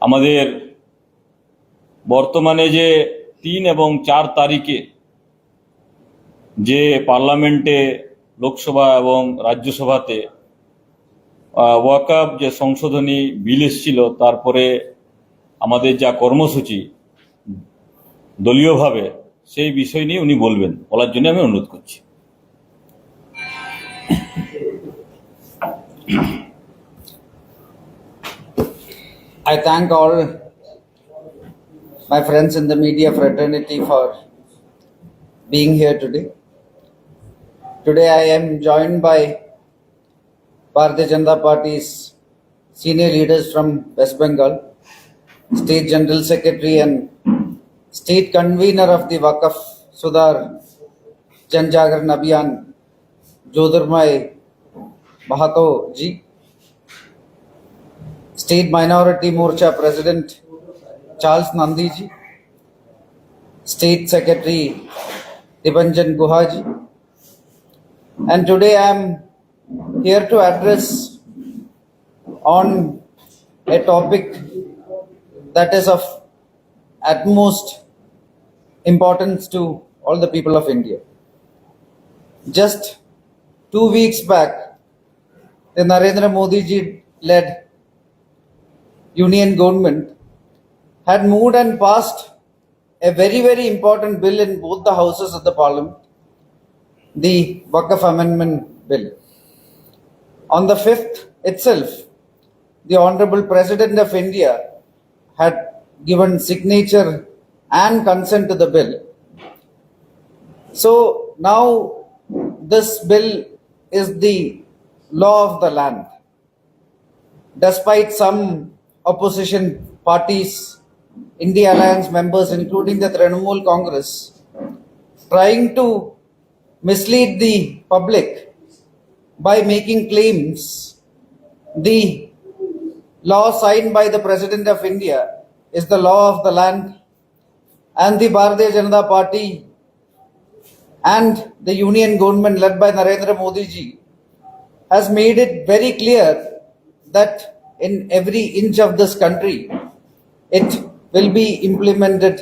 আমাদের বর্তমানে যে 3 এবং 4 তারিখে যে পার্লামেন্টে, লোকসভা এবং রাজ্যসভাতে ওয়াকফ যে সংশোধনী বিল এসেছিল, তারপরে আমাদের যা কর্মসূচি দলীয়ভাবে, সেই বিষয় নিয়ে উনি বলার জন্য আমি অনুরোধ করছি। I thank all my friends in the media fraternity for being here today. Today I am joined by Bharatiya Janata Party's senior leaders from West Bengal, State General Secretary and State Convener of the Waqf Sudhar Janjagran Abhiyan, Jyotirmay Mahato ji, State Minority Morcha President Charles Nandi ji, State Secretary Dibanjan Guha ji, and today I am here to address on a topic that is of utmost importance to all the people of India. Just 2 weeks back, the Narendra Modi ji led Union government had moved and passed a very, very important bill in both the houses of the parliament, the Waqf Amendment Bill. On the 5th itself, the Honorable President of India had given signature and consent to the bill. So now this bill is the law of the land. Despite some opposition parties, India Alliance members, including the Trinamool Congress, trying to mislead the public by making claims, the law signed by the President of India is the law of the land, and the Bharatiya Janata Party and the union government led by Narendra Modi ji has made it very clear that in every inch of this country, it will be implemented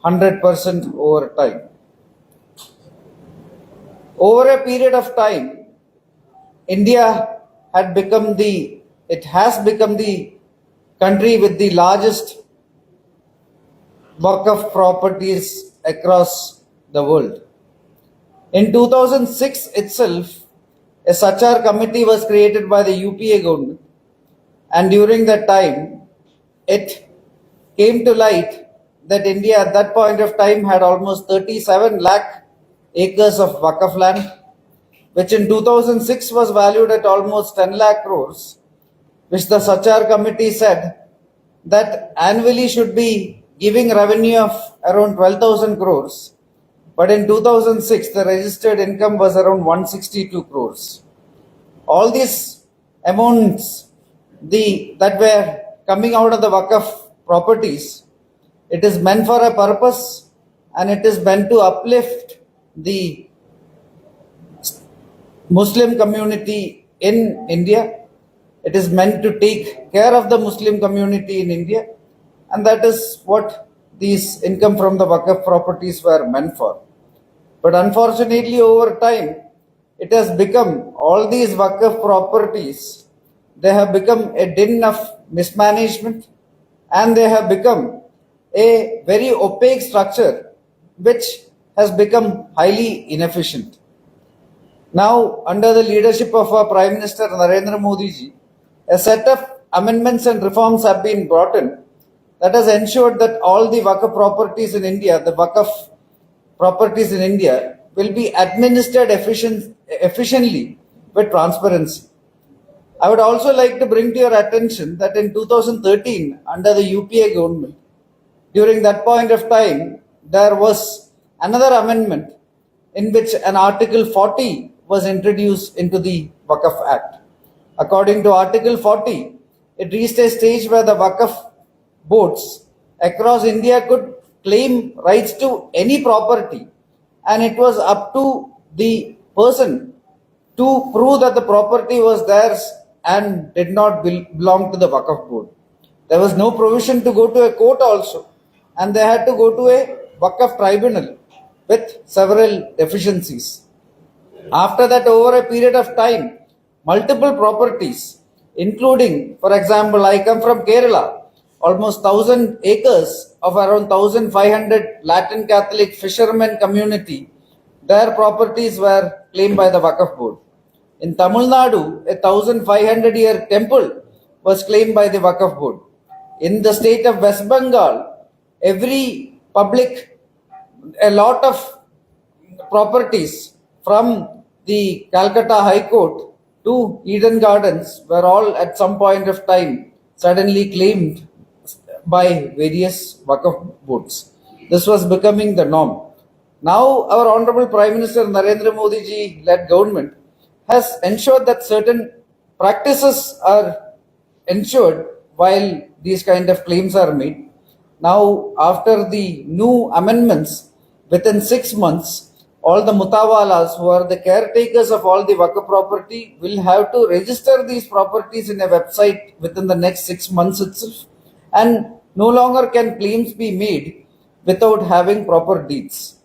100% over time. Over a period of time, India has become the country with the largest Waqf properties across the world. In 2006 itself, a Sachar committee was created by the UPA government, and during that time, it came to light that India at that point of time had almost 37 lakh acres of Waqf land, which in 2006 was valued at almost 10 lakh crores, which the Sachar committee said that annually should be giving revenue of around 12,000 crores. But in 2006, the registered income was around 162 crores. All these amounts that were coming out of the Waqf properties, it is meant for a purpose, and it is meant to uplift the Muslim community in India. It is meant to take care of the Muslim community in India, and that is what these income from the Waqf properties were meant for. But unfortunately, over time, it has become, all these Waqf properties, they have become a den of mismanagement, and they have become a very opaque structure which has become highly inefficient. Now, under the leadership of our Prime Minister Narendra Modi ji, a set of amendments and reforms have been brought in that has ensured that all the Waqf properties in India, the Waqf properties in India, will be administered efficiently with transparency. I would also like to bring to your attention that in 2013, under the UPA government, during that point of time, there was another amendment in which an Article 40 was introduced into the Waqf Act. According to Article 40, it reached a stage where the Waqf boards across India could claim rights to any property, and it was up to the person to prove that the property was theirs and did not belong to the Waqf board. There was no provision to go to a court also, and they had to go to a Waqf tribunal with several deficiencies. After that, over a period of time, multiple properties, including, for example, I come from Kerala, almost 1,000 acres of around 1,500 Latin Catholic fishermen community, their properties were claimed by the Waqf board. In Tamil Nadu, a 1,500-year temple was claimed by the Waqf board. In the state of West Bengal, a lot of properties from the Calcutta High Court to Eden Gardens were all at some point of time suddenly claimed by various Waqf boards. This was becoming the norm. Now, our Honorable Prime Minister Narendra Modi ji led government has ensured that certain practices are ensured while these kind of claims are made. Now, after the new amendments, within 6 months, all the mutawalas who are the caretakers of all the Waqf property will have to register these properties in a website within the next 6 months itself, and no longer can claims be made without having proper deeds.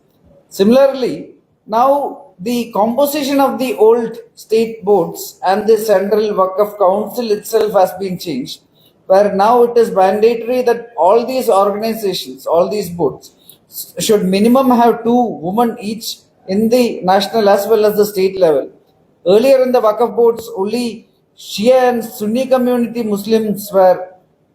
Similarly, now the composition of the old state boards and the Central Waqf Council itself has been changed, where now it is mandatory that all these organizations, all these boards, should minimum have 2 women each in the national as well as the state level. Earlier in the Waqf boards, only Shia and Sunni community Muslims were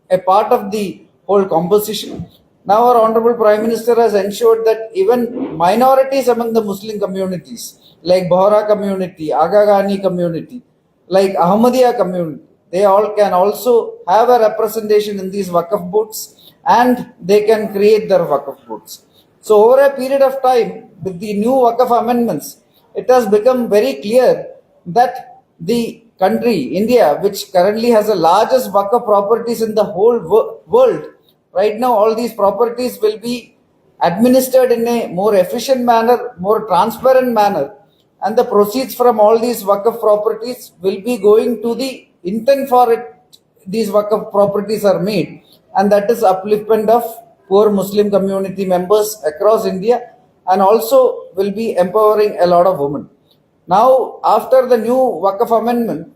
a part of the whole composition. Now our Honorable Prime Minister has ensured that even minorities among the Muslim communities, like Bohra community, Agagani community, like Ahmadiyya community, they all can also have a representation in these Waqf boards, and they can create their Waqf boards. So over a period of time, with the new Waqf amendments, it has become very clear that the country, India, which currently has the largest Waqf properties in the whole world, right now all these properties will be administered in a more efficient manner, more transparent manner, and the proceeds from all these Waqf properties will be going to the intent for it these Waqf properties are made, and that is upliftment of poor Muslim community members across India, and also will be empowering a lot of women. Now, after the new Waqf amendment,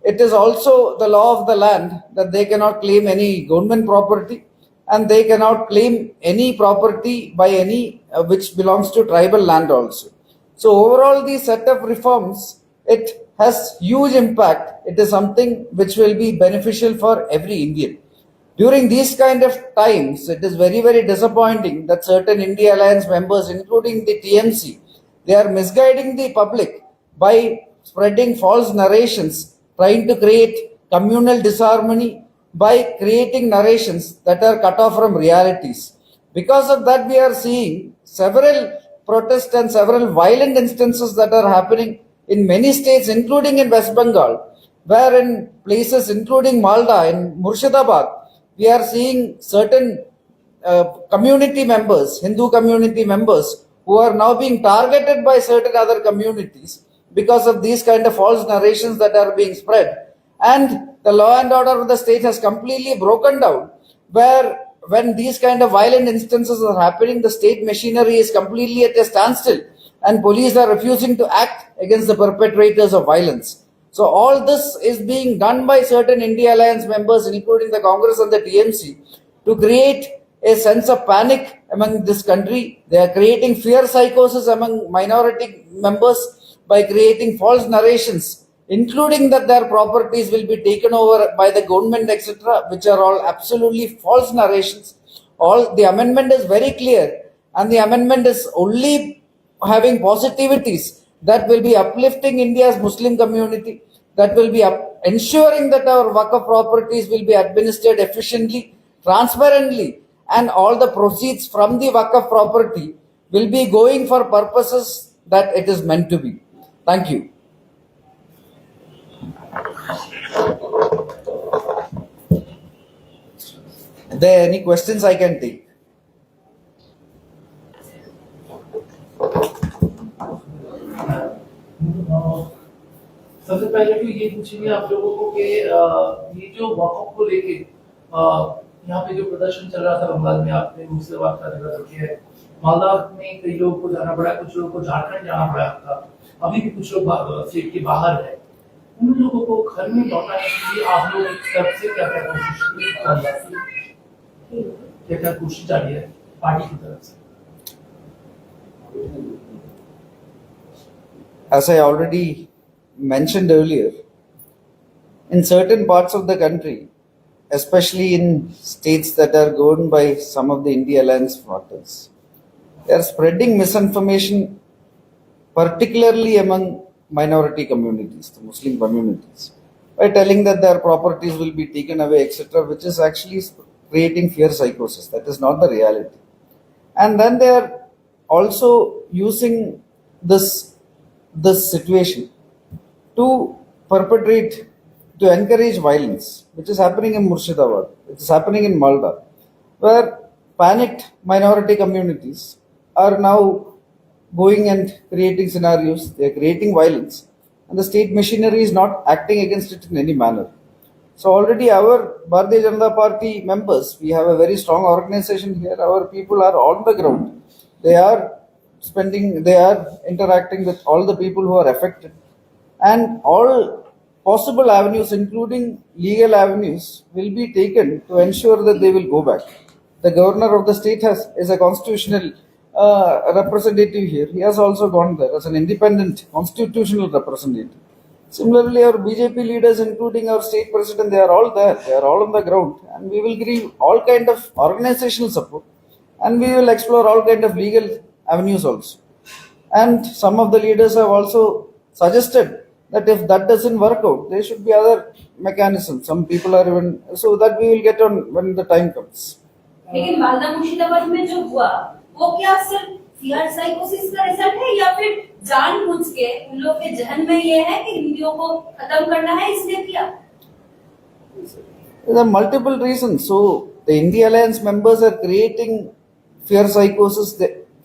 it is also the law of the land that they cannot claim any government property, and they cannot claim any property by any which belongs to tribal land also. So overall, the set of reforms, it has huge impact. It is something which will be beneficial for every Indian. During these kind of times, it is very, very disappointing that certain India Alliance members, including the TMC, they are misguiding the public by spreading false narrations, trying to create communal disharmony by creating narrations that are cut off from realities. Because of that, we are seeing several protests and several violent instances that are happening in many states, including in West Bengal, where in places including Malda, in Murshidabad, we are seeing certain community members, Hindu community members, who are now being targeted by certain other communities because of these kind of false narrations that are being spread. And the law and order of the state has completely broken down, where when these kind of violent instances are happening, the state machinery is completely at a standstill, and police are refusing to act against the perpetrators of violence. So all this is being done by certain India Alliance members, including the Congress and the TMC, to create a sense of panic among this country. They are creating fear psychosis among minority members by creating false narrations, including that their properties will be taken over by the government, etc., which are all absolutely false narrations. All the amendment is very clear, and the amendment is only having positivities that will be uplifting India's Muslim community, that will be ensuring that our Waqf properties will be administered efficiently, transparently, and all the proceeds from the Waqf property will be going for purposes that it is meant to be. Thank you. Are there any questions I can take? सबसे पहले तो ये पूछेंगे आप लोगों को कि ये जो वक़्फ़ को लेके यहाँ पे जो प्रदर्शन चल रहा था बंगाल में, आपने मुर्शिदाबाद का जगह रखी है, मालदा में कई लोगों को जाना पड़ा, कुछ लोगों को झारखंड जाना पड़ा था, अभी भी कुछ लोग स्टेट के बाहर है। उन लोगों को घर में लौटाने के लिए आप लोग एक तरफ से क्या क्या कोशिश जारी है पार्टी की तरफ से? As I already mentioned earlier, in certain parts of the country, especially in states that are governed by some of the India Alliance partners, they are spreading misinformation, particularly among minority communities, the Muslim communities, by telling that their properties will be taken away, etc., which is actually creating fear psychosis. That is not the reality. And then they are also using this situation to perpetrate, to encourage violence, which is happening in Murshidabad, which is happening in Malda, where panicked minority communities are now going and creating scenarios, they are creating violence, and the state machinery is not acting against it in any manner. So already our Bharatiya Janata Party members, we have a very strong organization here. Our people are on the ground. They are interacting with all the people who are affected, and all possible avenues, including legal avenues, will be taken to ensure that they will go back. The governor of the state is a constitutional representative here. He has also gone there as an independent constitutional representative. Similarly, our BJP leaders, including our state president, they are all there. They are all on the ground, and we will give all kind of organizational support, and we will explore all kind of legal avenues also. And some of the leaders have also suggested that if that doesn't work out, there should be other mechanisms. Some people are even so that we will get on when the time comes. लेकिन मालदा मुर्शिदाबाद में जो हुआ वो क्या सिर्फ fear साइकोसिस का result है या फिर जानबूझ के उन लोगों के जहन में ये है कि हिंदियों को खत्म करना है इसलिए किया? There are multiple reasons. So the India Alliance members are creating fear psychosis,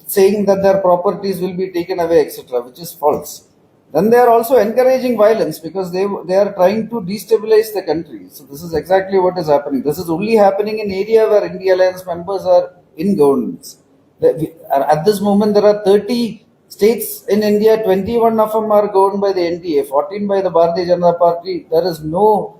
saying that their properties will be taken away, etc., which is false. Then they are also encouraging violence because they are trying to destabilize the country. So this is exactly what is happening. This is only happening in area where India Alliance members are in governance. At this moment, there are 30 states in India. 21 of them are governed by the NDA, 14 by the Bharatiya Janata Party. There is no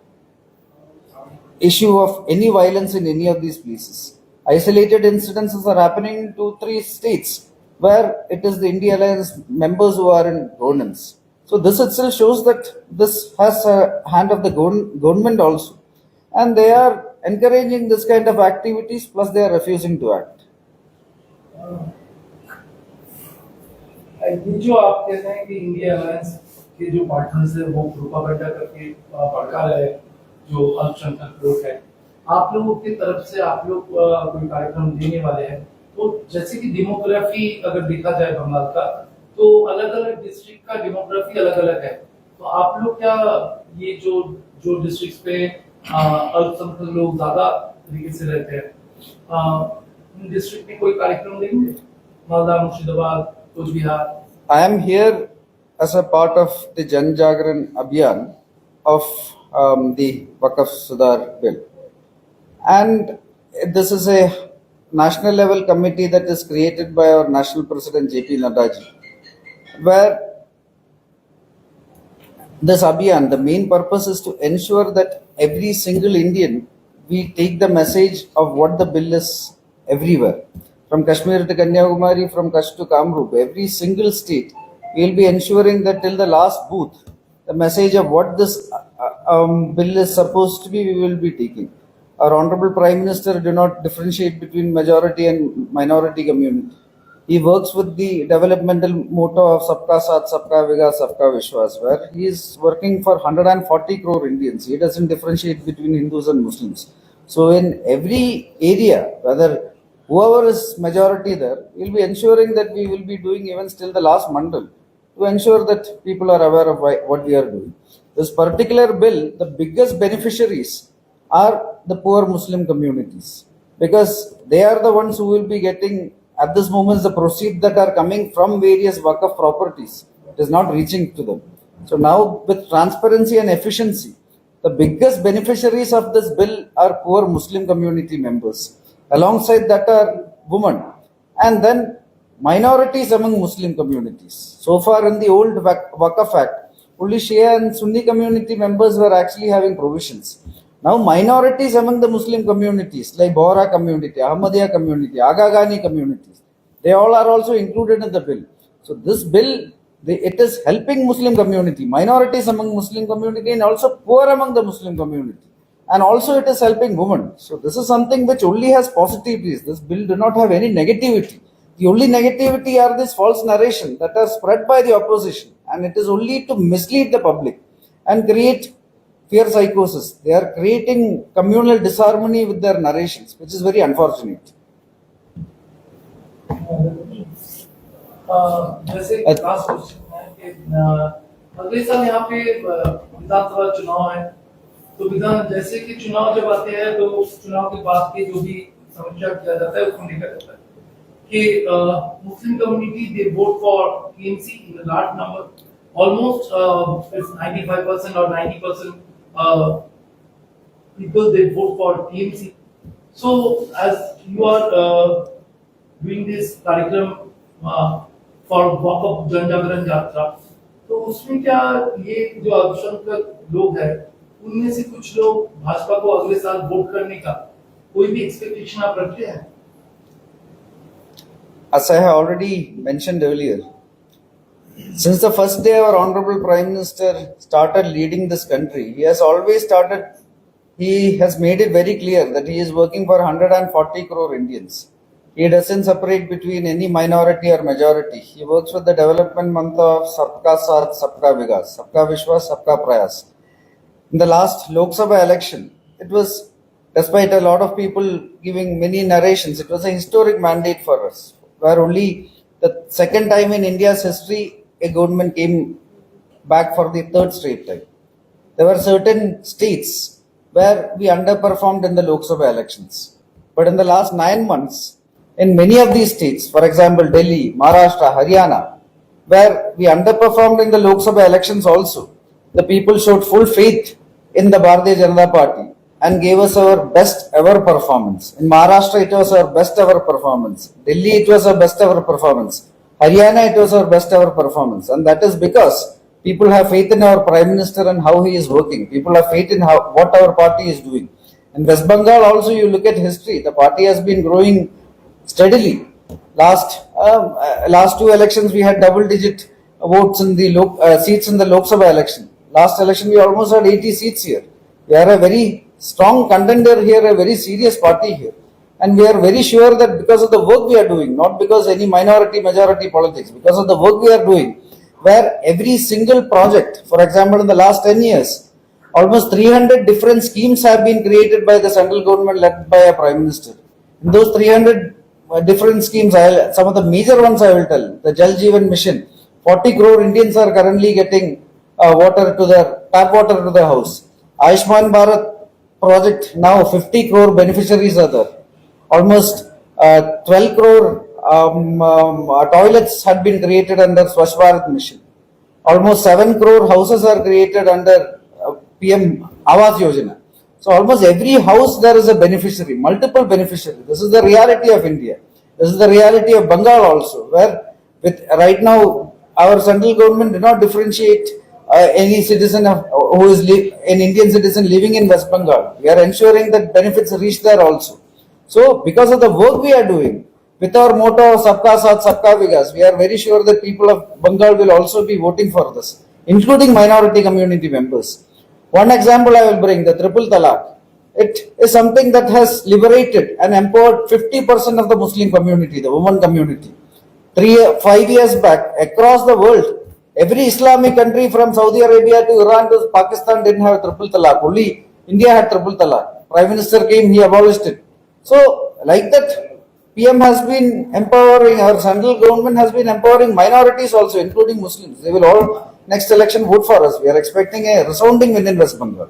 issue of any violence in any of these places. Isolated incidences are happening in 2-3 states where it is the India Alliance members who are in governance. So this itself shows that this has a hand of the government also. And they are encouraging this kind of activities, plus they are refusing to act. ये जो आप कहते हैं कि India alliance के जो partners है वो प्रोपागेंडा करके भड़का रहे हैं जो अल्पसंख्यक लोग हैं, आप लोगों की तरफ से आप लोग कोई कार्यक्रम देने वाले हैं, तो जैसे कि डेमोग्राफी अगर देखा जाए बंगाल का, तो अलग अलग डिस्ट्रिक्ट का डेमोग्राफी अलग अलग है, तो आप लोग क्या ये जो डिस्ट्रिक्ट पे अल्पसंख्यक लोग ज्यादा तरीके से रहते हैं, इन डिस्ट्रिक्ट में कोई कार्यक्रम देंगे? मालदा, मुर्शिदाबाद, कुछ Bihar? I am here as a part of the Jan Jagran Abhiyan of the Waqf Sudhar bill. And this is a national level committee that is created by our national president JP Naddaji, where this Abhiyan, the main purpose is to ensure that every single Indian, we take the message of what the bill is everywhere. From Kashmir to Kanyakumari, from Kashmir to Kamrup, every single state, we will be ensuring that till the last booth, the message of what this bill is supposed to be, we will be taking. Our Honorable Prime Minister do not differentiate between majority and minority community. He works with the developmental motto of Sabka Saath, Sabka Vikas, Sabka Vishwas, where he is working for 140 crore Indians. He doesn't differentiate between Hindus and Muslims. So in every area, whether whoever is majority there, we will be ensuring that we will be doing even still the last mandal to ensure that people are aware of what we are doing. This particular bill, the biggest beneficiaries are the poor Muslim communities, because they are the ones who will be getting at this moment the proceeds that are coming from various Waqf properties. It is not reaching to them. So now with transparency and efficiency, The biggest beneficiaries of this bill are poor Muslim community members. Alongside that are women, and then minorities among Muslim communities. So far in the old Waqf Act, only Shia and Sunni community members were actually having provisions. Now minorities among the Muslim communities like Bohra community, Ahmadiyya community, Agagani communities, they all are also included in the bill. So this bill, it is helping Muslim community, minorities among Muslim community and also poor among the Muslim community. And also it is helping women. So this is something which only has positivities. This bill do not have any negativity. The only negativity are this false narration that are spread by the opposition, and it is only to mislead the public and create fear psychosis. They are creating communal disharmony with their narrations, which is very unfortunate. जैसे last question है कि अगले साल यहाँ पे विधानसभा चुनाव है, तो विधान जैसे कि चुनाव जब आते हैं तो चुनाव के बाद के जो भी समीक्षा किया जाता है उसको देखा जाता है कि Muslim community they vote for TMC in large number, almost it's 95% or 90% people they vote for TMC. So as you are doing this कार्यक्रम for walk up जन जागरण यात्रा, तो उसमें क्या ये जो अल्पसंख्यक लोग हैं उनमें से कुछ लोग भाजपा को अगले साल वोट करने का कोई भी एक्सपेक्टेशन आप रखते हैं? As I have already mentioned earlier, since the first day our Honorable Prime Minister started leading this country, he has made it very clear that he is working for 140 crore Indians. He doesn't separate between any minority or majority. He works with the development mantra of Sabka Saath, Sabka Vikas, Sabka Vishwas, Sabka Prayas. In the last Lok Sabha election, it was, despite a lot of people giving many narrations, it was a historic mandate for us, where only the second time in India's history a government came back for the third straight time. There were certain states where we underperformed in the Lok Sabha elections. But in the last 9 months, in many of these states, for example, Delhi, Maharashtra, Haryana, where we underperformed in the Lok Sabha elections also, the people showed full faith in the Bharatiya Janata Party and gave us our best ever performance. In Maharashtra, it was our best ever performance. Delhi, it was our best ever performance. Haryana, it was our best ever performance. And that is because people have faith in our Prime Minister and how he is working. People have faith in what our party is doing. In West Bengal also, you look at history, the party has been growing steadily. Last 2 elections, we had double-digit votes in the seats in the Lok Sabha election. Last election, we almost had 80 seats here. We are a very strong contender here, a very serious party here. And we are very sure that because of the work we are doing, not because any minority-majority politics, because of the work we are doing, where every single project, for example, in the last 10 years, almost 300 different schemes have been created by the central government led by a Prime Minister. In those 300 different schemes, some of the major ones I will tell. The Jal Jeevan Mission, 40 crore Indians are currently getting tap water to their house. Ayushman Bharat project, now 50 crore beneficiaries are there. Almost 12 crore toilets had been created under Swachh Bharat mission. Almost 7 crore houses are created under PM Awas Yojana. So almost every house there is a beneficiary, multiple beneficiaries. This is the reality of India. This is the reality of Bengal also, where right now our central government do not differentiate any citizen who is an Indian citizen living in West Bengal. We are ensuring that benefits reach there also. So because of the work we are doing, with our motto of Sabka Saath, Sabka Vikas, we are very sure that people of Bengal will also be voting for this, including minority community members. One example I will bring, the triple talaq. It is something that has liberated and empowered 50% of the Muslim community, the women community. 5 years back, across the world, every Islamic country from Saudi Arabia to Iran to Pakistan didn't have triple talaq. Only India had triple talaq. Prime Minister came, he abolished it. So, like that, PM has been empowering, our central government has been empowering minorities also, including Muslims. They will all, next election, vote for us. We are expecting a resounding win in West Bengal.